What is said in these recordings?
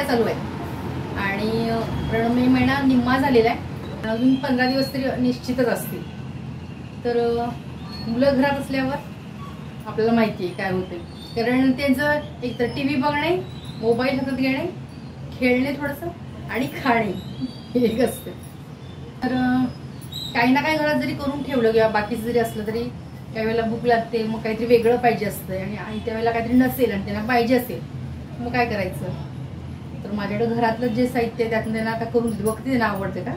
चालू आहे आणि मे महिना निम्मा झालेला आहे, अजून 15 दिवस तरी निश्चितच असतील. तर मुलं घरात असल्यावर आपल्याला माहिती आहे काय होते, कारण त्यांचं एक तर टीव्ही बघणे, मोबाईल हातात घेणे, खेळणे थोडंसं आणि खाणे हे एक असते. तर काही ना काही घरात जरी करून ठेवलं किंवा बाकीचं जरी असलं तरी काही वेळेला भूक लागते, मग काहीतरी वेगळं पाहिजे असतं आणि त्यावेळेला काहीतरी नसेल आणि त्यांना पाहिजे असेल मग काय करायचं. तर माझ्याकडे घरातलं जे साहित्य आहे त्यातून त्यांना आता करून बघते, त्यांना आवडते का,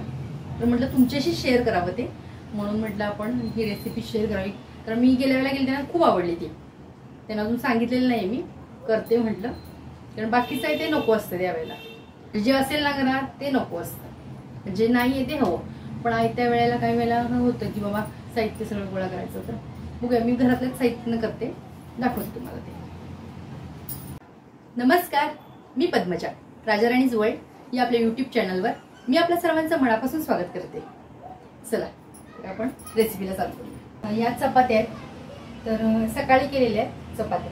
तर म्हटलं तुमच्याशी शेअर करावं ते, म्हणून म्हटलं आपण ही रेसिपी शेअर करावी. तर मी गेल्या वेळेला गेली त्यांना खूप आवडली ती, त्यांना अजून सांगितलेलं नाही मी करते म्हटलं, कारण बाकीचं आहे ते नको असतं त्यावेळेला. जे असेल ना घरात ते नको असतं, जे नाही आहे ते हवं. पण त्या वेळेला काही वेळेला होतं की बाबा साहित्य सगळं गोळा करायचं. तर बघूया, मी घरातल्याच साहित्यानं करते, दाखवते तुम्हाला ते. नमस्कार, मी पद्मजा, राजाराणी वर्ल्ड या आपल्या यूट्यूब चॅनलवर मी आपल्या सर्वांचं मनापासून स्वागत करते. चला तर आपण रेसिपीला चालू करूया. या चपात्या आहेत, तर सकाळी केलेल्या आहेत चपात्या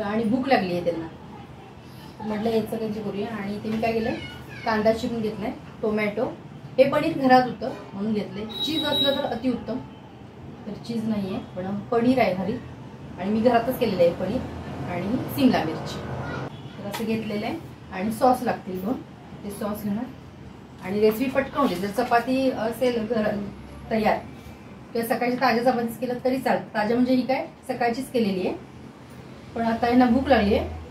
आणि भूक लागली आहे त्यांना, म्हटलं याचं काही करूया. आणि ते मी काय केलं, कांदा चिरून घेतलाय, टोमॅटो, हे पनीर घरात होतं म्हणून घेतले. चीज असलं तर अतिउत्तम, तर चीज नाही आहे पण पनीर आहे घरी आणि मी घरातच केलेलं आहे पनीर, आणि शिमला मिरची. तर असं घेतलेलं आहे आणि सॉस लागतील 2, ते सॉस घेणार. आणि रेसिपी पटकन होते, जर चपाती असेल तयार किंवा सकाळची ताज्या चपातीच केलं तरी चालतं. ताज्या म्हणजे ही काय सकाळचीच केलेली आहे, पण आता यांना भूक लागली आहे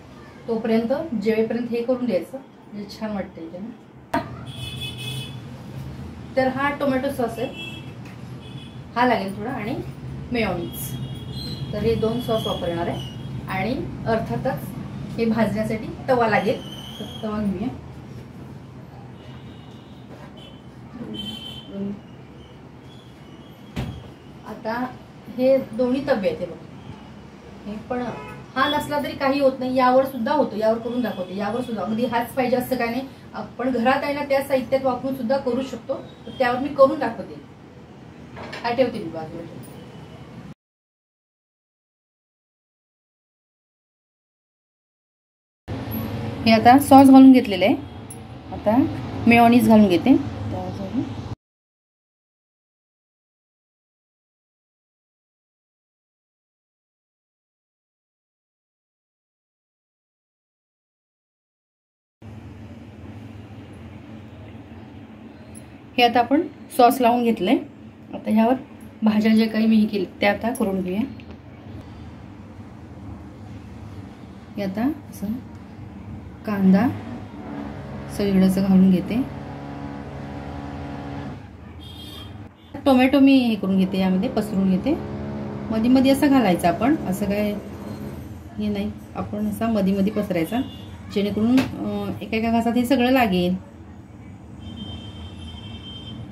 तोपर्यंत जेवेपर्यंत हे करून द्यायचं म्हणजे छान वाटतं इथे ना. तर हा टोमॅटो सॉस आहे, हा लागेल थोडा, आणि मेयोनीज. तर हे 2 सॉस वापरणार आहे. आणि अर्थातच हे भाजण्यासाठी तवा लागेल, तर तवा घेऊया. आता हे दोन्ही तवे आहेत, हे बघ, हे पण हा नसला तरी काही होत नाही, यावर सुद्धा होतो, यावर करून दाखवते. यावर सुद्धा अगदी हाच पाहिजे असं काय नाही, आपण घरात आहे ना त्या साहित्यात वापरून सुद्धा करू शकतो. तर त्यावर मी करून दाखवते. हा ठेवते मी बाजूला. हे आता सॉस घालून घेतलेलं आहे, आता मेयोनीज घालून घेते. हे आता आपण सॉस लावून घेतलंय. आता ह्यावर भाज्या जे काही मी केले त्या आता करून घेऊया. हे आता असं कांदा सगळीकडे घालून घेते. टोमॅटो मी हे करून घेते, यामध्ये पसरून घेते. मध्ये मध्ये असं घालायचं आपण, असं काय हे नाही, आपण असा मध्ये मध्ये पसरायचा जेणेकरून एका एका घासात हे सगळं लागेल.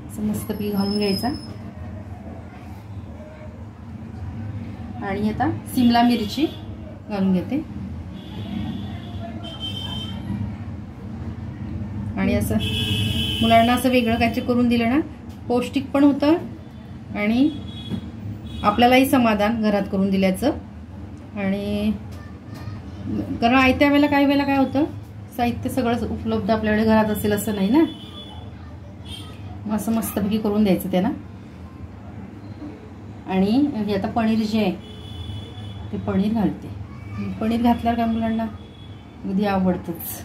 असं मस्तपैकी घालून घ्यायचा. आणि आता शिमला मिरची घालून घेते. आणि असं मुलांना असं वेगळं काहीतरी करून दिलं ना, पौष्टिक पण होतं आणि आपल्यालाही समाधान घरात करून दिल्याचं. आणि कारण आयत्या वेळेला काही वेळेला काय होतं, साहित्य सगळं उपलब्ध आपल्याकडे घरात असेल असं नाही ना, असं मस्तपैकी करून द्यायचं त्यांना. आणि हे आता पनीर जे आहे ते पनीर घालते. पनीर घातल्यावर काय मुलांना अगदी आवडतंच.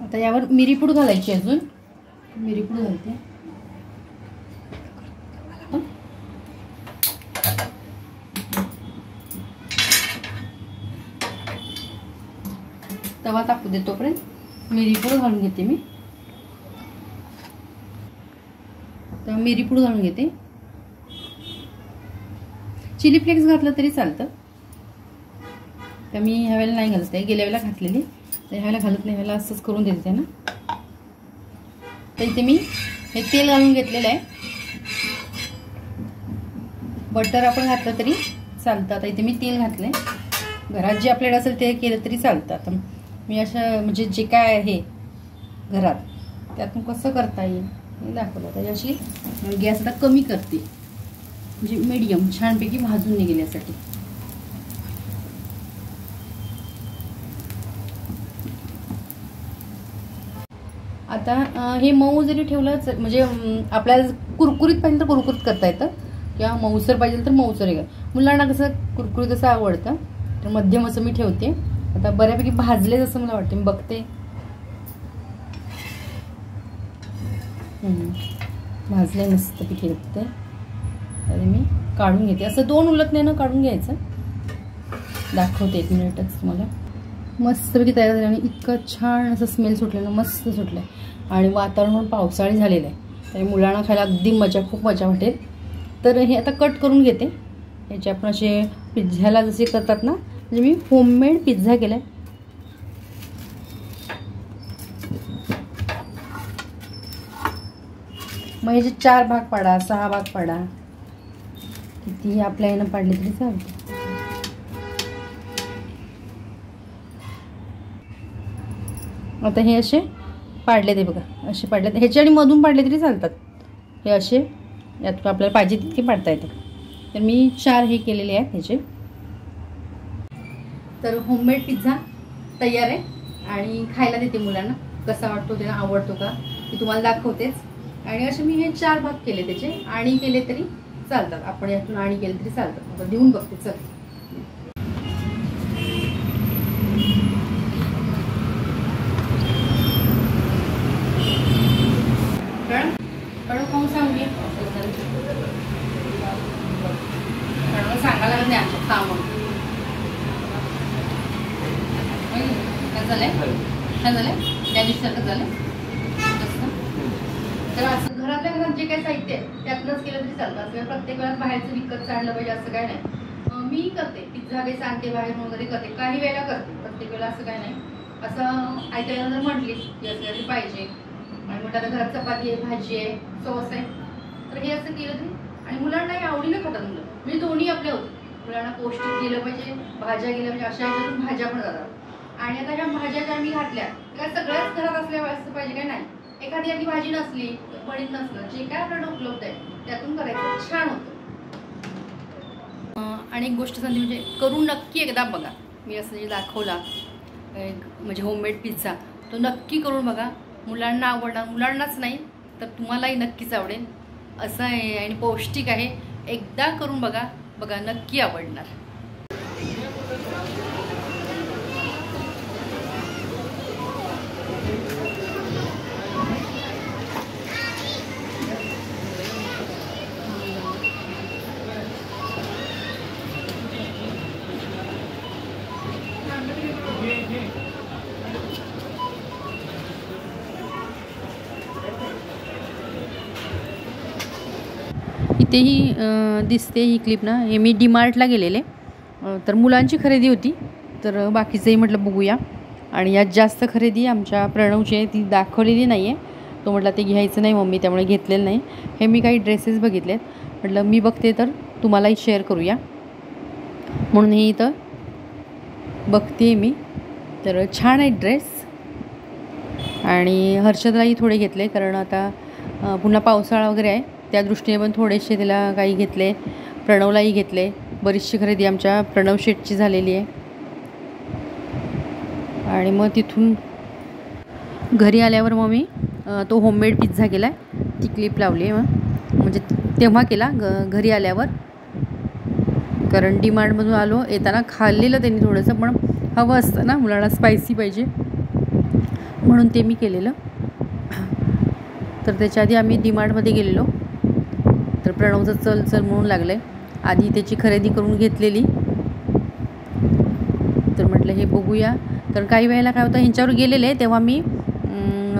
आता यावर मिरीपूड घालायची, अजून मिरीपूड घालते. तवा तापू दे तोपर्यंत मिरीपूड घालून घेते मी. तर मिरीपूड घालून घेते. चिली फ्लेक्स घातलं तरी चालतं, तर मी ह्या वेळेला नाही घालत आहे, गेल्या वेळेला घातलेली, तर ह्या वेळेला घालत नाही, ह्याला असंच करून देते त्यांना. तर इथे मी हे तेल घालून घेतलेलं आहे. बटर आपण घातलं तरी चालतं. आता इथे मी तेल घातलंय, घरात जे आपल्याकडे असेल ते केलं तरी चालतं. आता मी असं म्हणजे जे काय आहे घरात त्यातून कसं करता येईल हे दाखवलं. तर अशी गॅस आता कमी करते. म्हणजे मीडियम छानपैकी भाजून निघण्यासाठी. आता हे मऊ जरी ठेवलं म्हणजे आपल्याला कुरकुरीत पाहिजे तर कुरकुरीत करता येतं किंवा मऊसर पाहिजे तर मऊसर आहे. मुलांना कसं कुरकुरीत असं आवडतं तर मध्यम असं मी ठेवते. आता बऱ्यापैकी भाजले जसं मला वाटते, मी बघते. भाजले मस्तपैकी बघते. तरी मी काढून घेते. असं 2 उलटण्यानं काढून घ्यायचं. दाखवते 1 मिनिटच तुम्हाला. मस्तपैकी तयार झालं आणि इतकं छान असं स्मेल सुटलं ना, मस्त सुटलं. आणि वातावरण पावसाळी झालेलं आहे त्यामुळे मुलांना खायला अगदी मजा, खूप मजा वाटेल. तर हे आता कट करून घेते. याचे आपण असे पिझ्झ्याला जसे करतात ना, म्हणजे मी होममेड पिझ्झा केला आहे. मग ह्याचे 4 भाग पाडा, 6 भाग पाडा, कितीही आपल्या यानं पाडले तरी चालते. आता हे असे पाडले ते बघा, असे पाडले. ह्याच्या आणि मधून पाडले तरी चालतात. हे असे यात आपल्याला पाहिजे तितके पाडता येतात. तर मी 4 हे केलेले आहेत ह्याचे. तर होममेड पिझ्झा तयार आहे आणि खायला देते मुलांना. कसा वाटतो, त्यांना आवडतो का ते तुम्हाला दाखवतेच. आणि असे मी हे 4 भाग केले त्याचे. आणि केले तरी चालतात, आपण यातून आणि केले तरी चालतात. आता देऊन बघते. चल खाऊन सांगूया, सांगायला लागत नाही आमच्या खा म्हणून. झालंय छान झालंय, त्या दिवसासारखं झालंय. तर असं घरातल्या घरात जे काही साहित्य आहे त्यातनंच केलं तरी चालतं. असं प्रत्येक वेळेला बाहेरचं विकत आणलं पाहिजे असं काय नाही. मी करते पिझ्झा काही सांगते बाहेरून वगैरे करते, काही वेळेला करते, प्रत्येक वेळेला असं काय नाही. असं ऐकायला जर म्हटली की असं पाहिजे आणि म्हटलं आता घरात चपाती आहे, भाजी आहे, सॉस आहे, तर हे असं केलं तरी. आणि मुलांनाही आवडीनं खातात मुलं. म्हणजे दोन्ही आपल्या होतं. मुलांना पौष्टिक गेलं पाहिजे, भाज्या गेल्या पाहिजे, अशा ह्याच्यातून भाज्या पण जातात. आणि आता ह्या भाज्या ज्या मी घातल्या त्या सगळ्याच घरात असल्या असं पाहिजे काय नाही. एखादी आधी भाजी नसली, पडीत नसलं, जे काय आपल्याला उपलब्ध आहे त्यातून करायचं, छान होतं. आणि एक गोष्ट सांगते, म्हणजे करून नक्की एकदा बघा. मी असं जे दाखवला म्हणजे होममेड पिझ्झा, तो नक्की करून बघा. मुलांना आवडणार, मुलांनाच नाही तर तुम्हालाही नक्कीच आवडेल. असं आहे आणि पौष्टिक आहे. एकदा करून बघा, बघा नक्की आवडणार. इथेही दिसते ही क्लिप ना, हे मी डीमार्टला गेलेले. तर मुलांची खरेदी होती, तर बाकीचंही म्हटलं बघूया. आणि यात जास्त खरेदी आमच्या प्रणवची आहे, ती दाखवलेली नाही आहे. तो म्हटला ते घ्यायचं नाही मम्मी, त्यामुळे घेतलेलं नाही. हे मी काही ड्रेसेस बघितलेत, म्हटलं मी बघते तर तुम्हालाही शेअर करूया म्हणून हे इथं बघते मी. तर छान आहे ड्रेस. आणि हर्षदलाही थोडे घेतले, कारण आता पुन्हा पावसाळा वगैरे आहे, त्या दृष्टीने पण थोडेसे तिला काही घेतले. प्रणवलाही घेतले. बरीचशी खरेदी आमच्या प्रणव शेटची झालेली आहे. आणि मग तिथून घरी आल्यावर मग मी तो होममेड पिझ्झा केला आहे, ती क्लिप लावली आहे. मग म्हणजे तेव्हा केला घरी आल्यावर, कारण डीमार्टमधून आलो येताना खाल्लेलं त्यांनी थोडंसं, पण हवं असतं ना मुलांना स्पायसी पाहिजे म्हणून ते मी केलेलं. तर त्याच्या आधी आम्ही डीमार्टमध्ये गेलेलो, तर प्रणवचं चल चल म्हणून लागलं आहे. आधी त्याची खरेदी करून घेतलेली, तर म्हटलं हे बघूया. कारण काही वेळेला काय होतं, ह्यांच्यावर गेलेले तेव्हा मी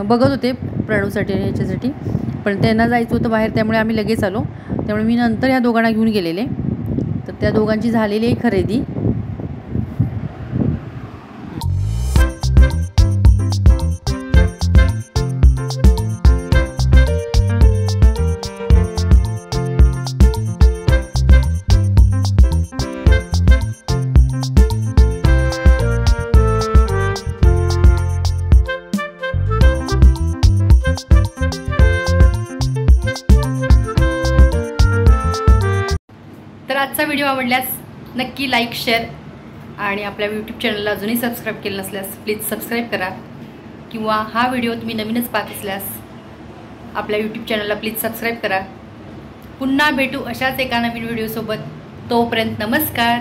बघत होते प्रणवसाठी ह्याच्यासाठी, पण त्यांना जायचं होतं बाहेर, त्यामुळे आम्ही लगेच आलो. त्यामुळे मी नंतर ह्या दोघांना घेऊन गेलेले. तर त्या दोघांची झालेली आहे खरेदी. नक्की लाईक शेअर आणि आपल्या यूट्यूब चॅनलला अजूनही सबस्क्राईब केलं नसल्यास प्लीज सबस्क्राईब करा, किंवा हा व्हिडिओ तुम्ही नवीनच पाहत असल्यास आपल्या यूट्यूब चॅनलला प्लीज सबस्क्राईब करा. पुन्हा भेटू अशाच एका नवीन व्हिडिओसोबत. तोपर्यंत नमस्कार.